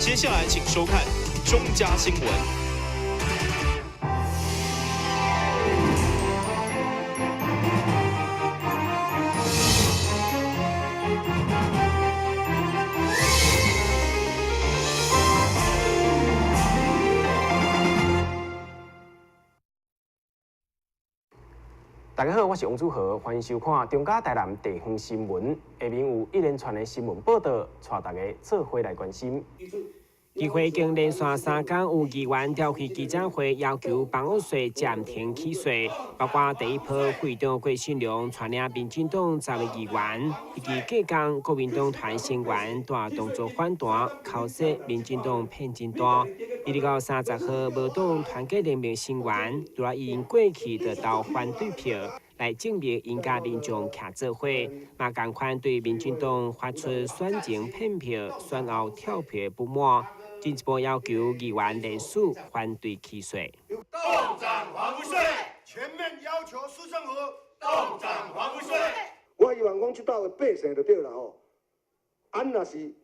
接下来请收看中嘉新闻。大家好，我是王祖和，欢迎收看中嘉台南地方新闻。下面有一连串的新闻报道，带大家做伙来关心。议会经连续3天有议员召开记者会，要求房屋税暂停起税，包括第一波会长郭信良带领民进党10位议员，以及隔天国民党团成员大动作反弹，敲击民进党骗真大。一直到30号，无党团结联盟成员除了因过去得到反对票，来证明因甲民众徛做伙，嘛同款对民进党发出选前骗票、选后跳票不满。进一步要求议员联署反对起税。冻涨房屋税，全面要求市政府冻涨房屋税。我希望讲这道的百姓就对了吼，俺若是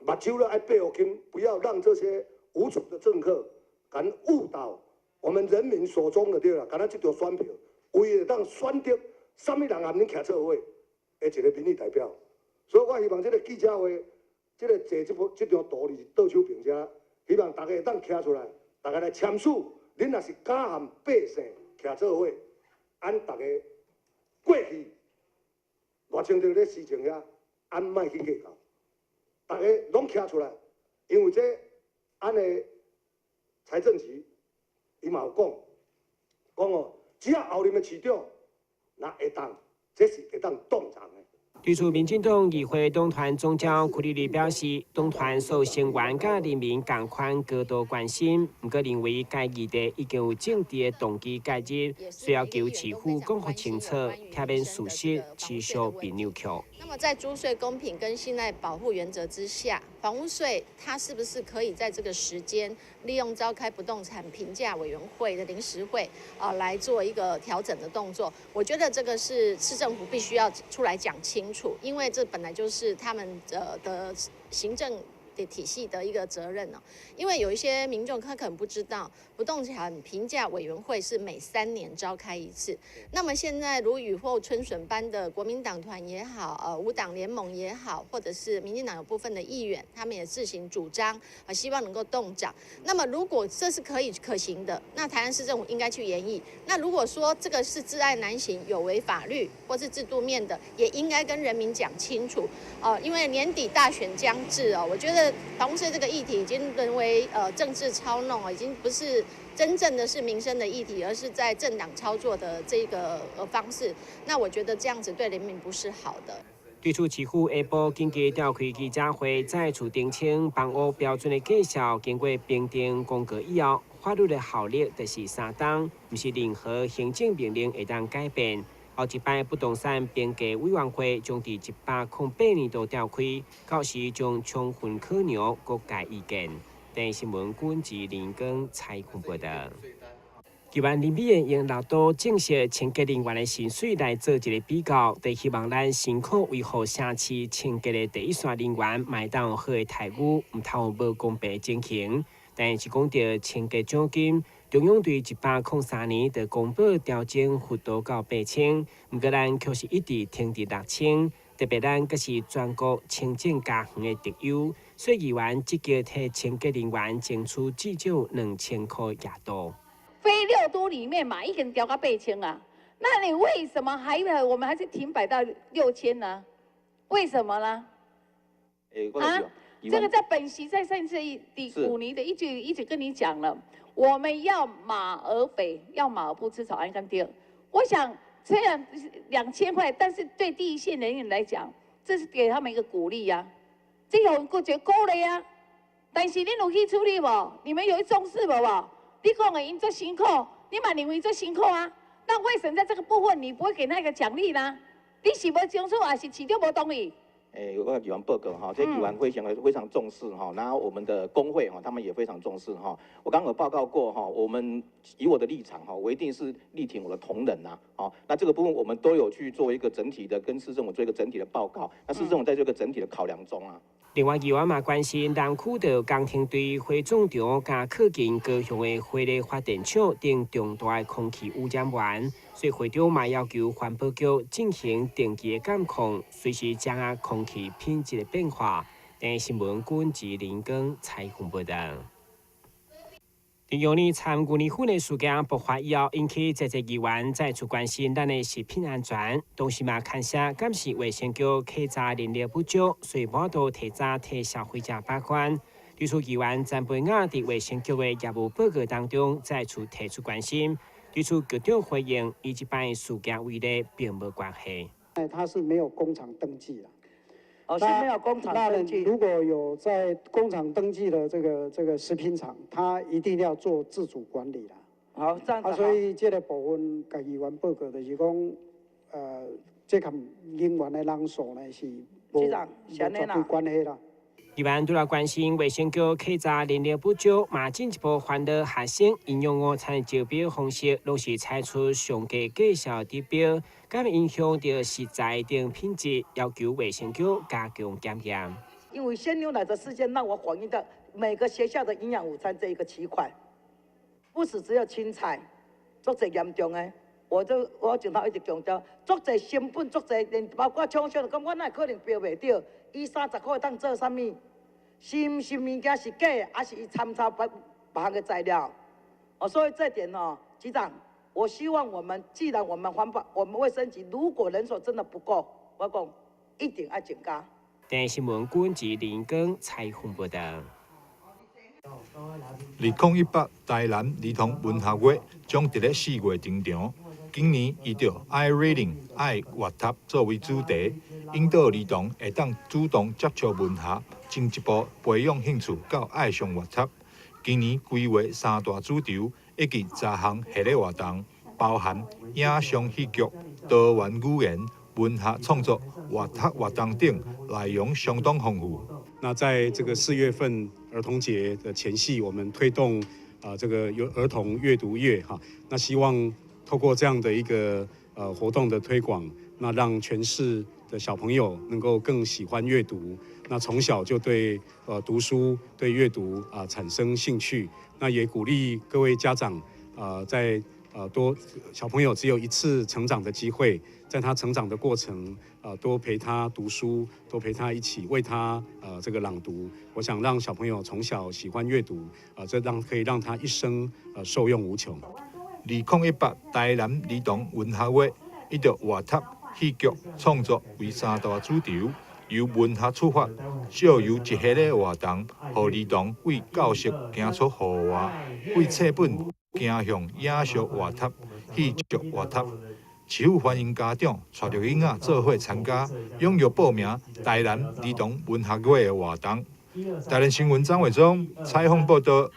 目睭了爱闭好紧，不要让这些无耻的政客敢误导我们人民手中的对了，敢若这条选票，为了当选得什么人和恁徛做伙的一个民意代表，所以我希望这个记者会。这个坐这张图是倒手并且，希望大家会当徛出来，大家来签署。恁若是敢和百姓徛做伙，俺大家过去偌清楚咧事情遐，俺莫去计较，大家拢徛出来，因为这俺的财政局伊嘛有讲哦，只要后任的市长那会当，这是会当动涨的。对此，民进党议会党团总召柯立瑜表示，党团所有成员甲人民同款高度关心，不过认为该议题已经有政治的动机介入，需要求市府讲法清楚，避免事实持续被扭曲。那么，在租税公平跟信赖保护原则之下，房屋税它是不是可以在这个时间利用召开不动产评价委员会的临时会来做一个调整的动作？我觉得这个是市政府必须要出来讲清楚，因为这本来就是他们的行政的体系的一个责任哦。因为有一些民众他可能不知道，不动产评价委员会是每3年召开一次。那么现在如雨后春笋般的国民党团也好，无党联盟也好，或者是民进党有部分的议员，他们也自行主张希望能够动涨。那么如果这是可行的，那台南市政府应该去研议。那如果说这个是窒碍难行、有违法律或是制度面的，也应该跟人民讲清楚。因为年底大选将至哦，我觉得房屋税这个议题已经沦为政治操弄，已经不是真正的是民生的议题，而是在政党操作的这个方式。那我觉得这样子对人民不是好的。对此，市府下晡紧急召开记者会，再次澄清房屋标准的介绍，经过评定公告以后，法律的效力就是3天，不是任何行政命令会当改变。后一摆不动产评价委员会将伫108年度召开，到时将充分考量各界意见。电新闻管制林根采访报道。台湾林美燕用6度正式清洁人员的薪水来做一个比较，就希望咱辛苦维护城市清洁的第一线人员，卖当有好的待遇，唔通无公平情形。但是讲到清洁奖金，中央对103年的公布调整幅度到8000，不过咱却是一直停伫6000。特别咱阁是全国清净家园的特优，所以议员积极替清洁人员争取至少2000块额度。非6都里面嘛，一个人调到8000啊，那你为什么我们还是停摆到6000呢？为什么呢？这个在本席在上次第5年的一直跟你讲了，我们要马儿肥，要马儿不吃草，安干爹。我想虽然2000块，但是对第一线人员来讲，这是给他们一个鼓励呀、这有我觉得够了呀。但是你有去处理无？你们有重视无？你讲的因做辛苦，你嘛认为做辛苦啊？那为什么在这个部分你不会给他一个奖励呢？你是无清楚，还是市长无同意？我议员报告哈，这议员非常重视哈，然后我们的工会哈，他们也非常重视哈。我刚刚有报告过哈，我们以我的立场哈，我一定是力挺我的同仁呐，好，那这个部分我们都有去做一个整体的跟市政府做一个整体的报告，那市政府在这个整体的考量中啊。另外，议员嘛关心南区的工程队火种场加靠近高雄的火力发电厂等重大空气污染源，所以会长嘛要求环保局进行定期监控，随时掌握空气品质的变化。等新闻管及林根采访报道。在去年参牛年份的事件爆发以后，引起在议员再次关心咱的食品安全。同时嘛，看下感谢卫生局客家人力不足，所以无多提早替消费者把关。对此，议员詹培雅在卫生局的业务报告当中再次提出关心。对此，局长回应，以这摆事件为例并无关系。它是没有工厂登记的。是没有工厂登记。如果有在工厂登记的这个食品厂，它一定要做自主管理啦。好，这样子。所以这个部分，甲议员报告就是讲，这跟人员的人数呢是无绝对关系啦。议员除了关心卫生局客家人力不足，嘛进一步欢迎学生应用午餐招标方式，落实采取上架介绍指标，敢影响到食材等品质，要求卫生局加强检验。因为鲜牛奶的事件，让我反映到每个学校的营养午餐这一个区块，不是只有青菜，足侪严重的。我前头一直强调，足侪成本，足侪连包括厂商讲，我哪可能标袂到？伊30块当做啥物？是毋是物件是假的，还是伊参照别项的材料？所以这点局长，我希望我们既然我们卫生局如果人手真的不够，我讲一定要增加。电新闻管及林根采访报道。2018台南儿童文学月将伫咧4月登场。今年以着 "I Reading" 爱阅读作为主题，引导儿童会当主动接触文学，进一步培养兴趣到爱上阅读。今年规划3大主题以及10项系列活动，包含影像戏剧、多元语言、文学创作、阅读活动等，内容相当丰富。那在这个4月份儿童节的前夕，我们推动这个有儿童阅读月哈，那希望透过这样的一个活动的推广，那让全市的小朋友能够更喜欢阅读，那从小就对读书、对阅读产生兴趣。那也鼓励各位家长在小朋友只有一次成长的机会，在他成长的过程多陪他读书，多陪他一起为他这个朗读。我想让小朋友从小喜欢阅读，这可以让他一生受用无穷。2018台南儿童文学月，以着阅读、戏剧创作为3大主题，由文学出发，借由一系列活动，让儿童为教室行出户外，为册本行向影像阅读、戏剧阅读。市府欢迎家长带着囡仔做伙参加，踊跃报名台南儿童文学月的活动。台南新闻张伟忠采访报道。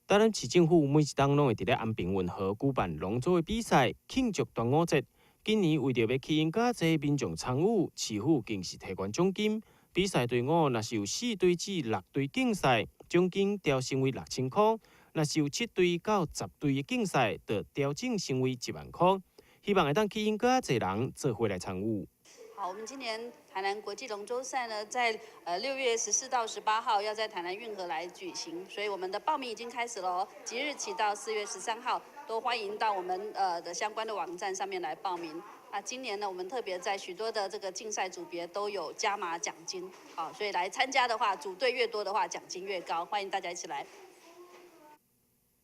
台南市政府每一档拢会伫咧安平运河举办龙舟的比赛，庆祝端午节。今年为着要吸引较侪民众参与，市府更是提悬奖金。比赛队伍若是有4队至6队竞赛，奖金调升为6000块；若是有7队到10队的竞赛，就调整成为1万块。希望会当吸引较侪人做伙来参与。好，我们今年台南国际龙舟赛呢，在6月14到18号要在台南运河来举行，所以我们的报名已经开始了哦，即日起到4月13号，都欢迎到我们的相关的网站上面来报名。那今年呢，我们特别在许多的这个竞赛组别都有加码奖金，好，所以来参加的话，组队越多的话，奖金越高，欢迎大家一起来。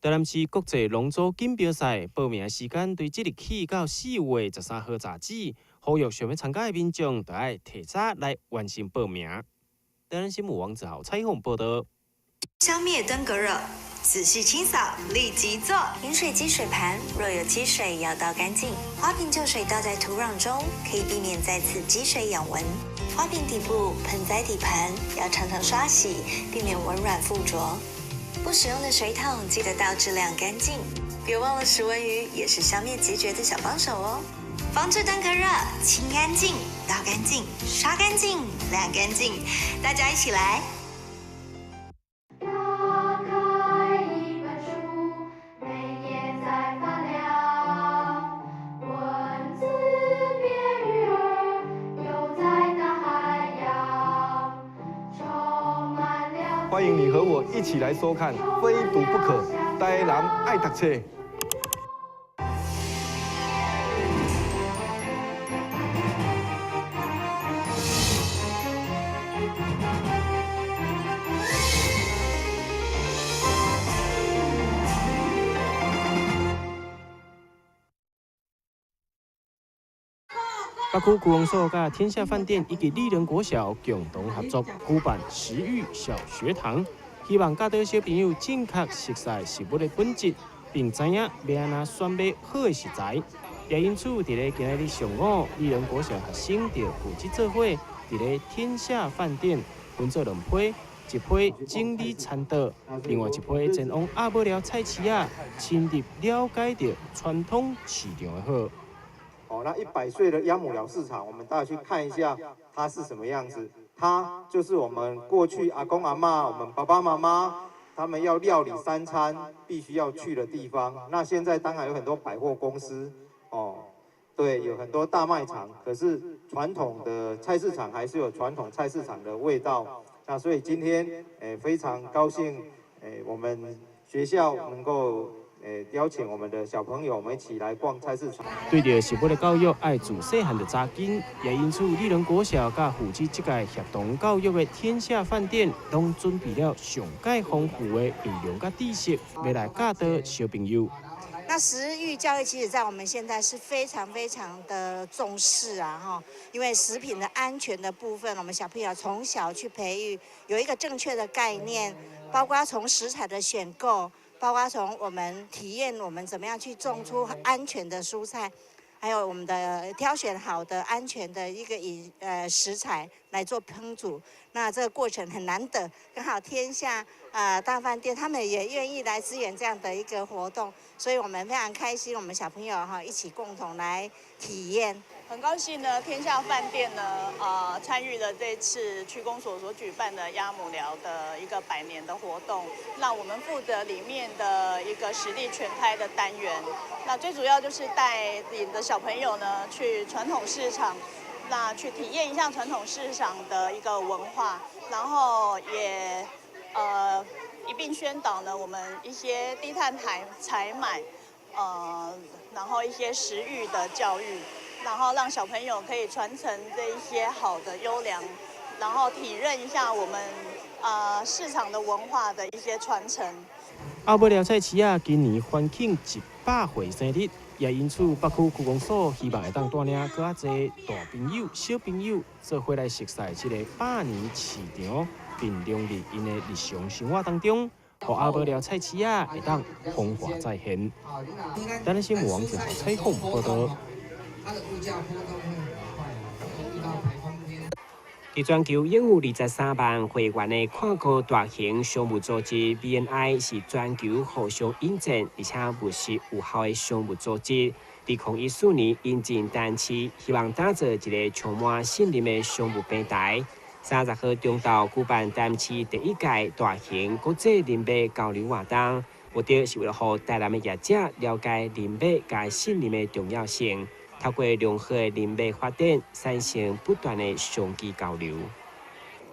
台南市国际龙舟锦标赛报名时间对即日起到4月13号截止。呼吁想要参加的民众，就要提早来完成报名。台南新闻王子豪采访报道。消灭登革热，仔细清扫，立即做。饮水机水盘若有积水，要倒干净。花瓶旧水倒在土壤中，可以避免再次积水养蚊。花瓶底部、盆栽底盘要常常刷洗，避免蚊卵附着。不使用的水桶记得倒质量干净。别忘了食蚊鱼也是消灭孑孓的小帮手哦。防治登革热，清干净、倒干净、刷干净、晾干净，大家一起来。打开一本书，每页在发亮，文字变鱼儿，游在大海洋。欢迎你和我一起来收看《非读不可》，台南爱读册。北区区公所、甲天下饭店以及丽人国小共同合作举办食育小学堂，希望教导小朋友正确熟悉食物的本质，并知影要安怎选买好的食材。也因此，伫咧今仔日上午，丽人国小学生就负责做伙，伫咧天下饭店分做2批，一批整理餐桌，另外一批前往阿伯寮菜市仔，深入了解到传统市场的好。哦，那100岁的鸭母寮市场，我们大家去看一下它是什么样子。它就是我们过去阿公阿嬷、我们爸爸妈妈他们要料理3餐必须要去的地方。那现在当然有很多百货公司，哦，对，有很多大卖场，可是传统的菜市场还是有传统菜市场的味道。那所以今天，非常高兴，我们学校能够。邀请我们的小朋友，我们一起来逛菜市场。对着食物的教育，爱自细汉就扎紧，也因此，丽人国小甲负责这届协同教育的天下饭店，拢准备了上界丰富的内容甲知识，要来教导小朋友。那食育教育其实在我们现在是非常的重视啊，哈，因为食品的安全的部分，我们小朋友从小去培育，有一个正确的概念，包括从食材的选购。包括从我们体验我们怎么样去种出安全的蔬菜，还有我们的挑选好的安全的一个食材来做烹煮。那这个过程很难得，刚好天下大饭店他们也愿意来支援这样的一个活动，所以我们非常开心，我们小朋友一起共同来体验。很高兴呢，天下饭店呢，参与了这次区公所所举办的鸭母寮的一个100年的活动，让我们负责里面的一个实力全开的单元。那最主要就是带领的小朋友呢，去传统市场，那去体验一下传统市场的一个文化，然后也一并宣导呢我们一些低碳采买，然后一些食育的教育。然后让小朋友可以传承这一些好的优良，然后体认一下我们市场的文化的一些传承。阿伯寮菜市仔今年欢庆100岁生日，也因此北区区公所希望会当带领更侪大朋友、小朋友做伙来熟悉这个100年市场，并融入因的日常生活当中，让阿伯寮菜市仔会当风华再现。台南新闻网记者采访报道。伫全球拥有23万会员的跨国大型商务组织 BNI 是全球互相引荐而且务实有效的商务组织。伫2014年引进单期，希望打造一个充满信任的商务平台。30号中昼举办单期第1届大型国际人脉交流活动，目的是为了让台南的业者了解人脉甲信任的重要性。透过良好的人脉发展，产生不断的商机交流。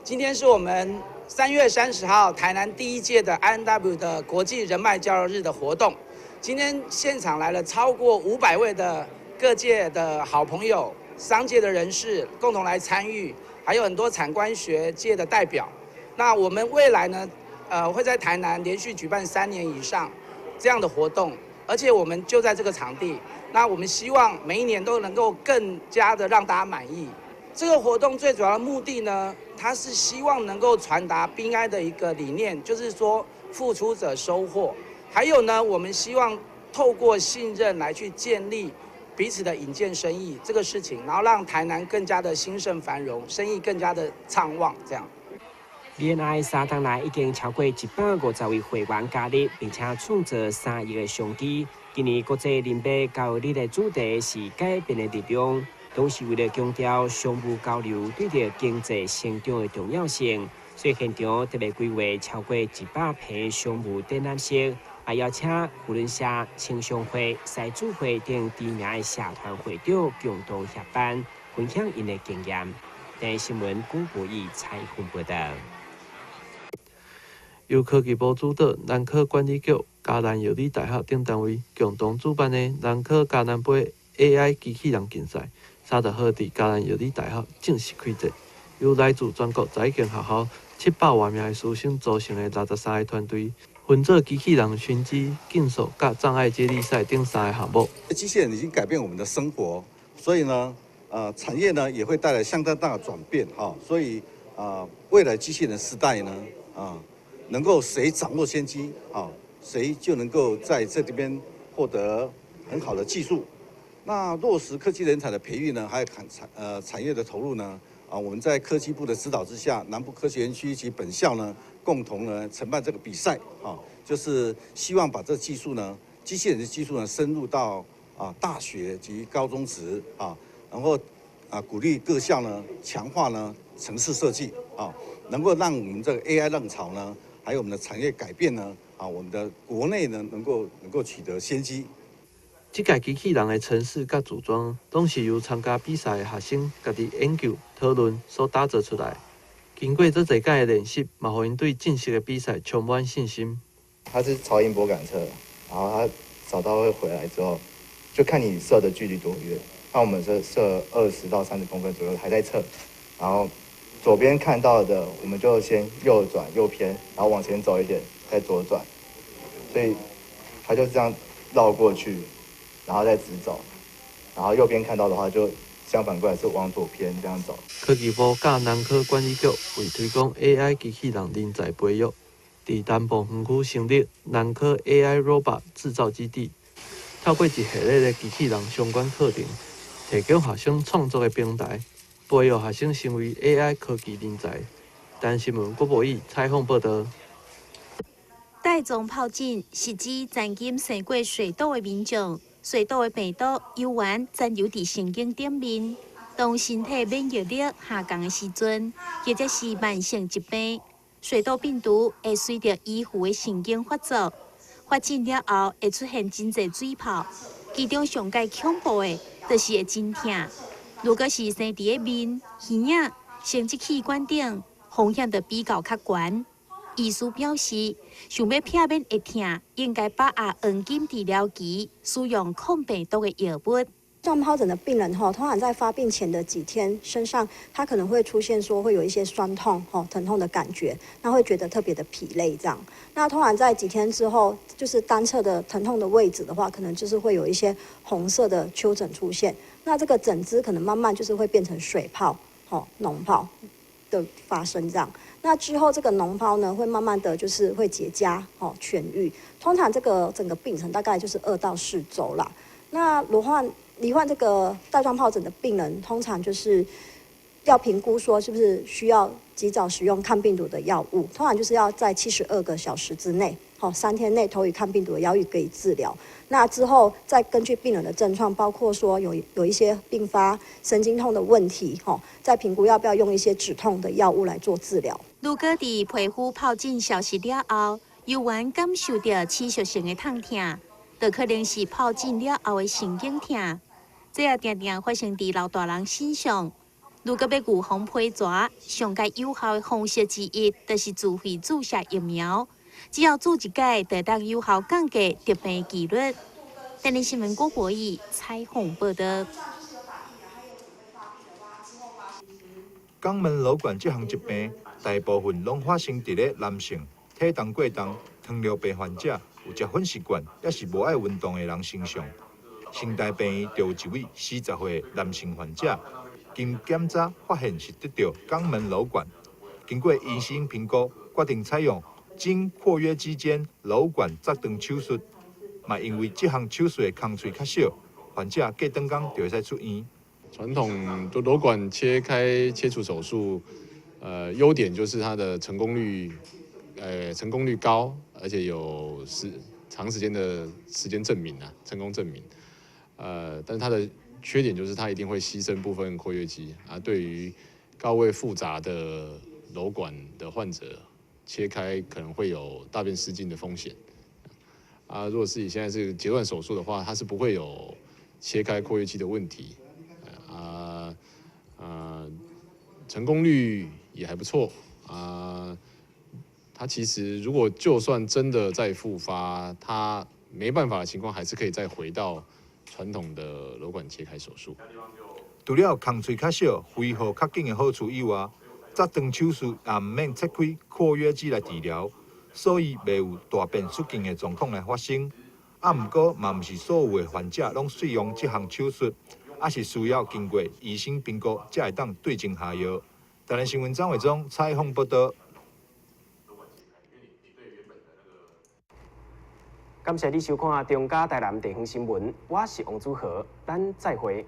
今天是我们3月30号台南第1届的 INW 的国际人脉交流日的活动。今天现场来了超过500位的各界的好朋友、商界的人士共同来参与，还有很多产官学界的代表。那我们未来呢，会在台南连续举办3年以上这样的活动，而且我们就在这个场地。那我们希望每一年都能够更加的让大家满意。这个活动最主要的目的呢，它是希望能够传达BNI的一个理念，就是说付出者收获。还有呢，我们希望透过信任来去建立彼此的引荐生意这个事情，然后让台南更加的兴盛繁荣，生意更加的畅旺。这样。BNI 3天来已经超过150位会员加入，并且创造3亿的商机。今年国际人脉交流日的主题是改变的力量，都是为了强调商务交流对着经济成长的重要性。所以现场特别规划超过100批商务展览室，还邀请扶轮社、青商会、西主会等知名的社团会长共同协办，分享因的经验。台新闻龚博义采访报道。由科技部主导、南科管理局、嘉南药理大学等单位共同主办的南科嘉南杯 AI 机器人竞赛，30号伫嘉南药理大学正式开赛。由来自全国在境学校700多名的师生组成的63个团队，分做机器人寻机、竞速、甲障碍接力赛等3个项目。机器人已经改变我们的生活，所以呢，产业呢也会带来相当大的转变哈。所以未来机器人时代呢，能够谁掌握先机啊，谁就能够在这里边获得很好的技术。那落实科技人才的培育呢，还有产业的投入呢，我们在科技部的指导之下，南部科学园区及本校呢，共同呢承办这个比赛就是希望把这技术呢，机器人的技术呢，深入到大学及高中职然后鼓励各校呢强化呢城市设计能够让我们这个 AI 浪潮呢，还有我们的产业改变呢我们的国内呢能够取得先机。这届机器人的程式甲组装，拢是由参加比赛的学生家己研究讨论所打造出来。经过这侪届的练习，嘛，互因对正式的比赛充满信心。它是超音波感测，然后它找到会回来之后，就看你射的距离多远。那我们是射20到30公分左右，还在测。然后左边看到的，我们就先右转右偏，然后往前走一点，再左转。所以它就这样绕过去。然后再直走，然后右边看到的话就相反过来是往左偏这样走。科技部甲南科管理局为推广 AI 机器人人才培育，伫南部园区成立南科 AI Robot 制造基地，透过一系列的机器人相关课程，提供学生创作的平台，培育学生成为 AI 科技人才。单新闻郭博义采访报道。带状疱疹是指曾经生过水痘的民众。水痘的病毒由原残留伫神经顶面，当身体免疫力下降的时阵，或者是慢性疾病，水痘病毒会随着依附的神经发作，发疹了后会出现真侪水泡，其中上界恐怖的，就是会真痛。如果是生伫个面、耳仔、生殖器官等，风险就比较较悬。医师表示，想要避免会痛，应该把握黄金治疗期，使用抗病毒的药物。状疱疹的病人通常在发病前的几天，身上他可能会出现说会有一些酸痛疼痛的感觉，那会觉得特别的疲累这样。那通常在几天之后，就是单侧的疼痛的位置的话，可能就是会有一些红色的丘疹出现。那这个疹子可能慢慢就是会变成水泡、脓泡的发生这样。那之后这个脓泡呢，会慢慢的就是会结痂痊愈。通常这个整个病程大概就是2到4周啦。那罹患这个带状疱疹的病人，通常就是要评估说是不是需要及早使用抗病毒的药物，通常就是要在72个小时之内，3天内投予抗病毒的药物可以治疗。那之后再根据病人的症状，包括说有一些并发神经痛的问题，再评估要不要用一些止痛的药物来做治疗。如果伫皮肤疱疹消失了后，由原感受到持续性的痛痛，就可能是疱疹了后的神经痛。这也常常发生伫老大人身上。如果要预防皮蛇，上界有效的方式之一，就是自费注射疫苗。只要注一届，就当有效降低疾病几率。电力新闻郭博义采访报道。肛门瘘管这项疾病，大部分拢发生伫咧男性体重过重、糖尿病患者、有食粉习惯，也是无爱运动的人身上。成大病院就有一位40岁男性患者，经检查发现是得到肛门瘘管，经过医生评估，决定采用经括约肌间瘘管切断手术。嘛，因为这项手术的空隙较小，患者过长工就会使出院。传统的瘘管切除手术，优点就是它的成功率高，而且有长时间的证明成功证明。但是它的缺点就是它一定会牺牲部分括约肌对于高位复杂的瘘管的患者，切开可能会有大便失禁的风险。如果是以现在这个截断手术的话，它是不会有切开括约肌的问题。成功率也还不错它其实如果就算真的再复发，它没办法的情况，还是可以再回到传统的瘘管切开手术。除了空喙较小、恢复较紧的好处以外，扎长手术也毋免切开括约肌来治疗，所以袂有大便失禁的状况来发生。毋过嘛，毋是所有的患者拢适用这项手术，也是需要经过医生评估，才会当对症下药。台南新闻张伟忠采访报道。感谢你收看《中嘉台南地方新闻》，我是王祖和，咱再会。